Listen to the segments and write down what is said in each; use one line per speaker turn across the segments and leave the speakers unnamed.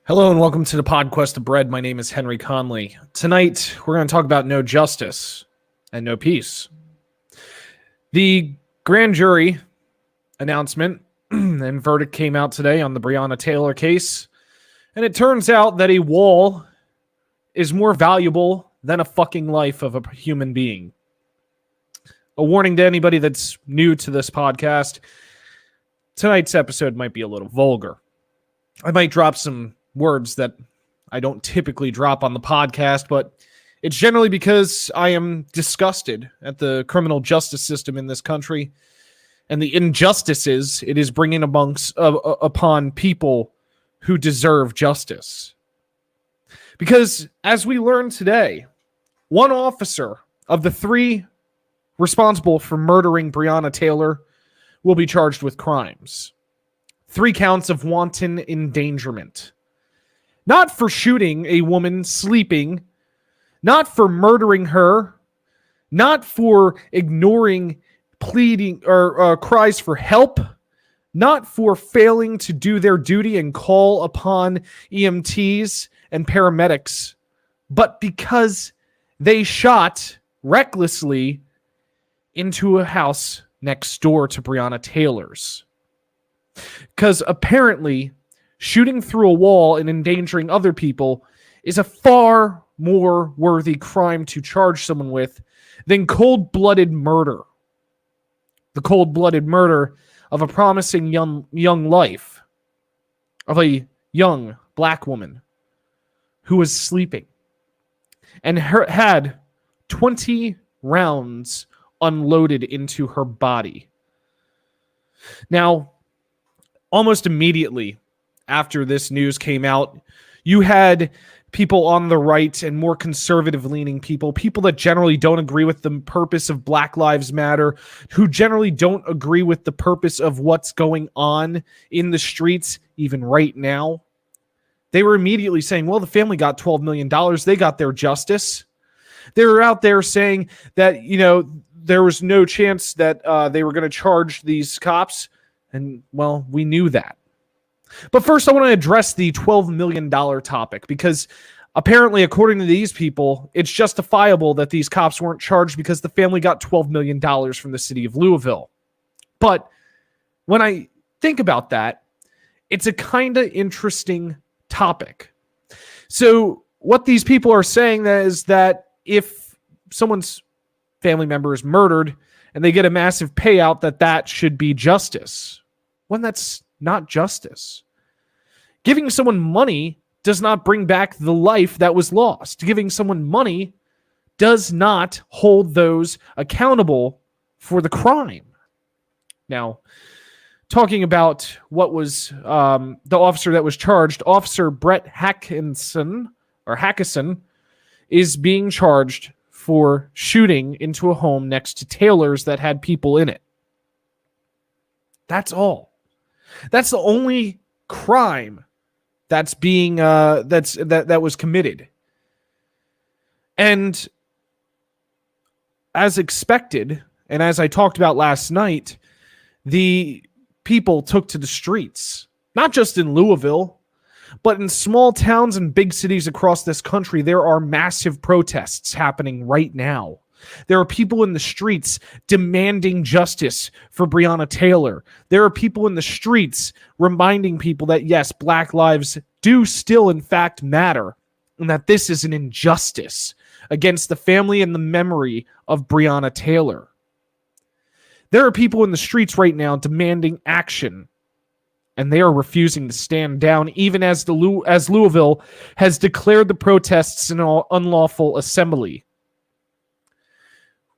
Hello and welcome to the Podquest of Bread. My name is Henry Conley. Tonight, we're going to talk about no justice and no peace. The grand jury announcement and verdict came out today on the Breonna Taylor case, and it turns out that a wall is more valuable than a fucking life of a human being. A warning to anybody that's new to this podcast, tonight's episode might be a little vulgar. I might drop some words that I don't typically drop on the podcast, but it's generally because I am disgusted at the criminal justice system in this country and the injustices it is bringing upon people who deserve justice. Because as we learned today, one officer of the three responsible for murdering Breonna Taylor will be charged with crimes. 3 counts of wanton endangerment. Not for shooting a woman sleeping, not for murdering her, not for ignoring pleading or cries for help, not for failing to do their duty and call upon EMTs and paramedics, but because they shot recklessly into a house next door to Breonna Taylor's. Because apparently shooting through a wall and endangering other people is a far more worthy crime to charge someone with than cold-blooded murder. The cold-blooded murder of a promising young life, of a young black woman who was sleeping and had 20 rounds unloaded into her body. Now, almost immediately after this news came out, you had people on the right and more conservative-leaning people that generally don't agree with the purpose of Black Lives Matter, who generally don't agree with the purpose of what's going on in the streets, even right now. They were immediately saying, well, the family got $12 million. They got their justice. They were out there saying that, there was no chance that they were going to charge these cops. And, well, we knew that. But first, I want to address the $12 million topic, because apparently, according to these people, it's justifiable that these cops weren't charged because the family got $12 million from the city of Louisville. But when I think about that, it's a kind of interesting topic. So what these people are saying is that if someone's family member is murdered and they get a massive payout, that should be justice, when that's not justice. Giving someone money does not bring back the life that was lost. Giving someone money does not hold those accountable for the crime. Now, talking about what was the officer that was charged, Officer Brett Hackison is being charged for shooting into a home next to Taylor's that had people in it. That's all. That's the only crime that's being that was committed. And as expected, and as I talked about last night, the people took to the streets, not just in Louisville, but in small towns and big cities across this country. There are massive protests happening right now. There are people in the streets demanding justice for Breonna Taylor. There are people in the streets reminding people that, yes, Black lives do still, in fact, matter, and that this is an injustice against the family and the memory of Breonna Taylor. There are people in the streets right now demanding action, and they are refusing to stand down, even as Louisville has declared the protests an unlawful assembly.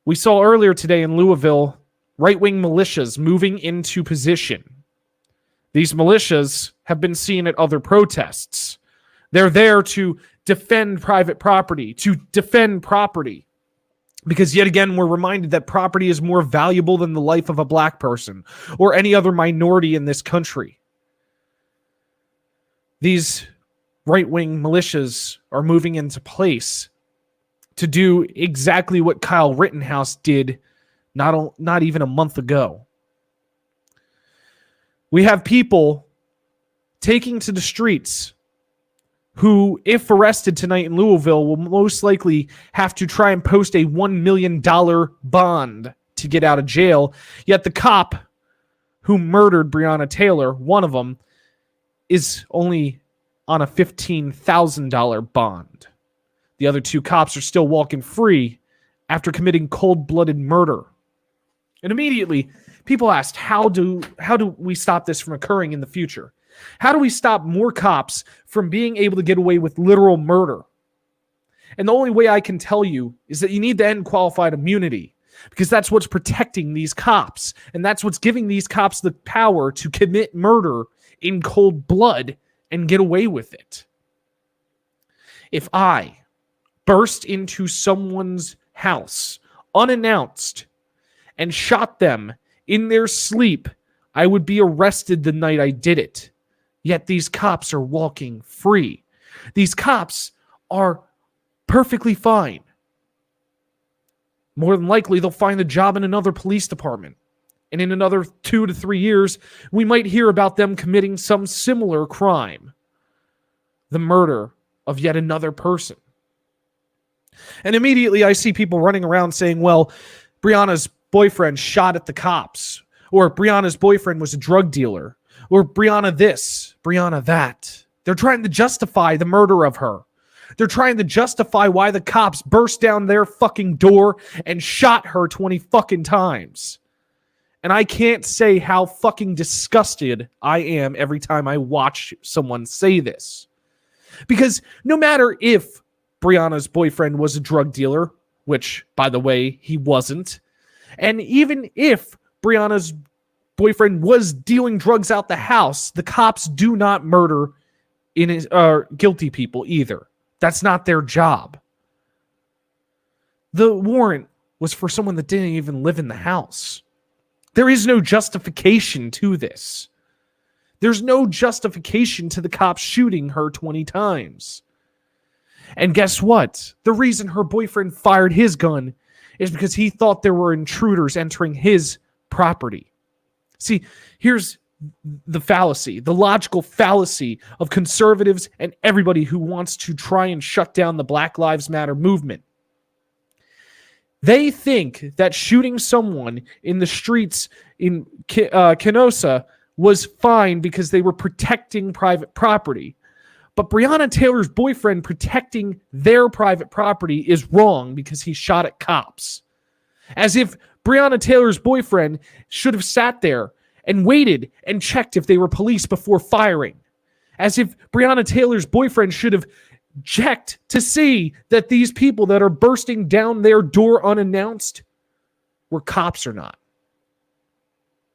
We saw earlier today in Louisville right-wing militias moving into position. These militias have been seen at other protests. They're there to defend private property, because yet again, we're reminded that property is more valuable than the life of a black person or any other minority in this country. These right-wing militias are moving into place to do exactly what Kyle Rittenhouse did not even a month ago. We have people taking to the streets who, if arrested tonight in Louisville, will most likely have to try and post a $1 million bond to get out of jail. Yet the cop who murdered Breonna Taylor, one of them, is only on a $15,000 bond. The other two cops are still walking free after committing cold-blooded murder. And immediately, people asked, how do we stop this from occurring in the future? How do we stop more cops from being able to get away with literal murder? And the only way I can tell you is that you need to end qualified immunity, because that's what's protecting these cops. And that's what's giving these cops the power to commit murder in cold blood and get away with it. If I burst into someone's house unannounced and shot them in their sleep, I would be arrested the night I did it. Yet these cops are walking free. These cops are perfectly fine. More than likely, they'll find a job in another police department. And in another 2 to 3 years, we might hear about them committing some similar crime. The murder of yet another person. And immediately I see people running around saying, well, Breonna's boyfriend shot at the cops. Or Breonna's boyfriend was a drug dealer. Or Breonna this, Breonna that. They're trying to justify the murder of her. They're trying to justify why the cops burst down their fucking door and shot her 20 fucking times. And I can't say how fucking disgusted I am every time I watch someone say this. Because no matter if Breonna's boyfriend was a drug dealer, which, by the way, he wasn't, and even if Breonna's boyfriend was dealing drugs out the house, the cops do not murder guilty people either. That's not their job. The warrant was for someone that didn't even live in the house. There is no justification to this. There's no justification to the cops shooting her 20 times. And guess what? The reason her boyfriend fired his gun is because he thought there were intruders entering his property. See, here's the fallacy, the logical fallacy of conservatives and everybody who wants to try and shut down the Black Lives Matter movement. They think that shooting someone in the streets in Kenosha was fine because they were protecting private property. But Breonna Taylor's boyfriend protecting their private property is wrong because he shot at cops. As if Breonna Taylor's boyfriend should have sat there and waited and checked if they were police before firing. As if Breonna Taylor's boyfriend should have checked to see that these people that are bursting down their door unannounced were cops or not.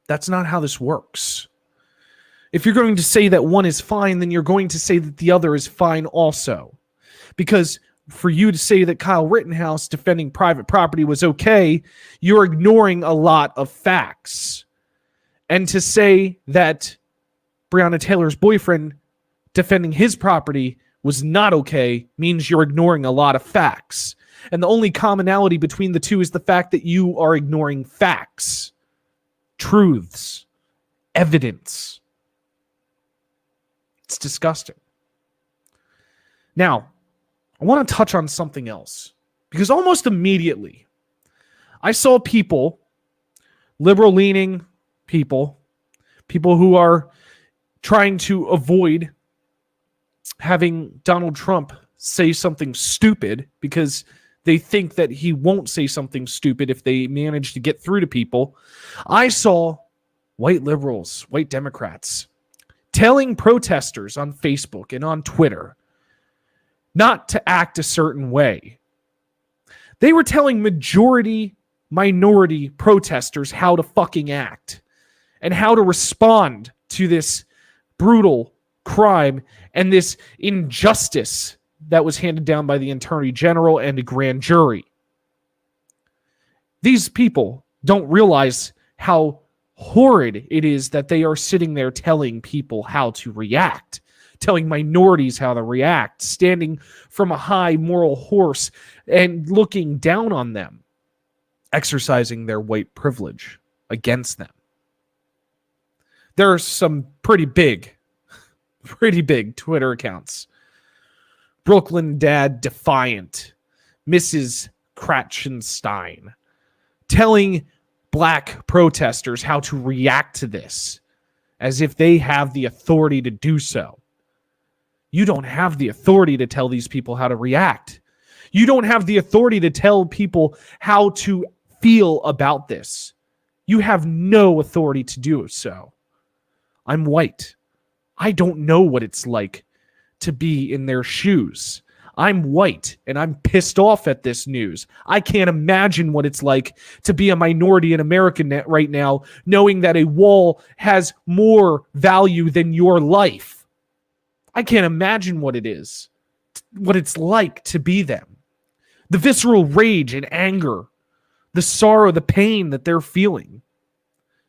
That's not how this works. If you're going to say that one is fine, then you're going to say that the other is fine also. Because for you to say that Kyle Rittenhouse defending private property was okay, you're ignoring a lot of facts. And to say that Breonna Taylor's boyfriend defending his property was not okay means you're ignoring a lot of facts. And the only commonality between the two is the fact that you are ignoring facts, truths, evidence. It's disgusting. Now, I want to touch on something else. Because almost immediately, I saw people, liberal-leaning people who are trying to avoid having Donald Trump say something stupid because they think that he won't say something stupid if they manage to get through to people. I saw white liberals, white Democrats, telling protesters on Facebook and on Twitter not to act a certain way. They were telling minority protesters how to fucking act and how to respond to this brutal crime and this injustice that was handed down by the Attorney General and a grand jury. These people don't realize how horrid it is that they are sitting there telling people how to react, telling minorities how to react, standing from a high moral horse and looking down on them, exercising their white privilege against them. There are some pretty big Twitter accounts Brooklyn dad defiant, Mrs. Kratchenstein, telling black protesters how to react to this as if they have the authority to do so. You don't have the authority to tell these people how to react. You don't have the authority to tell people how to feel about this. You have no authority to do so. I'm white. I don't know what it's like to be in their shoes. I'm white and I'm pissed off at this news. I can't imagine what it's like to be a minority in America right now, knowing that a wall has more value than your life. I can't imagine what it is, what it's like to be them. The visceral rage and anger, the sorrow, the pain that they're feeling.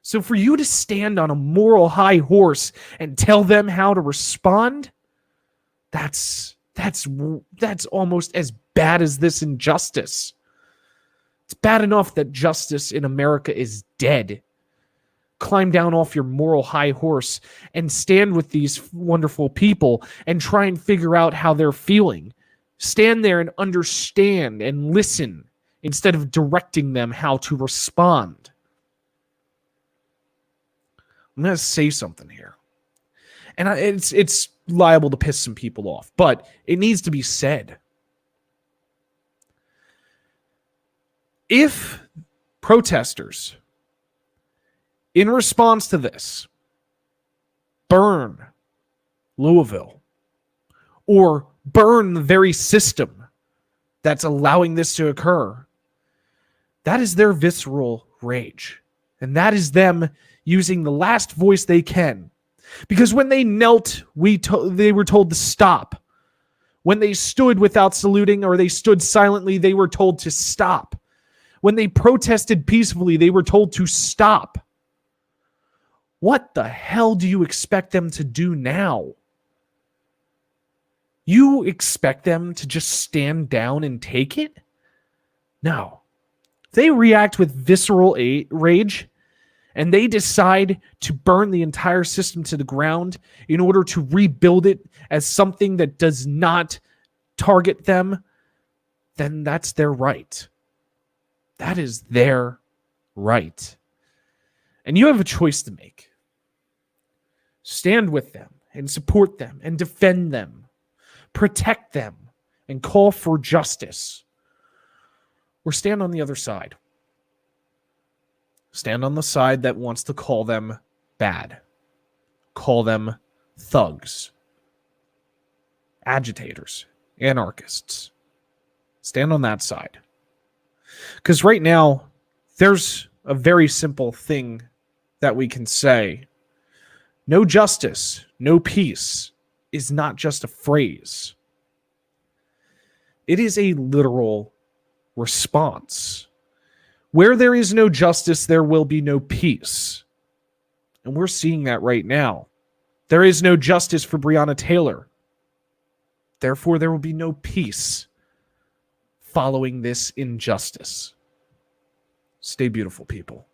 So for you to stand on a moral high horse and tell them how to respond, that's almost as bad as this injustice. It's bad enough that justice in America is dead. Climb down off your moral high horse and stand with these wonderful people and try and figure out how they're feeling. Stand there and understand and listen instead of directing them how to respond. I'm going to say something here. And it's liable to piss some people off, but it needs to be said. If protesters, in response to this, burn Louisville or burn the very system that's allowing this to occur, that is their visceral rage. And that is them using the last voice they can. Because when they knelt, they were told to stop. When they stood without saluting or they stood silently, they were told to stop. When they protested peacefully, they were told to stop. What the hell do you expect them to do now? You expect them to just stand down and take it? No. If they react with visceral rage and they decide to burn the entire system to the ground in order to rebuild it as something that does not target them, then that's their right. That is their right. And you have a choice to make. Stand with them and support them and defend them. Protect them and call for justice. Or stand on the other side. Stand on the side that wants to call them bad. Call them thugs. Agitators. Anarchists. Stand on that side. Because right now, there's a very simple thing that we can say. No justice, no peace is not just a phrase. It is a literal response. Where there is no justice, there will be no peace. And we're seeing that right now. There is no justice for Breonna Taylor. Therefore, there will be no peace following this injustice. Stay beautiful, people.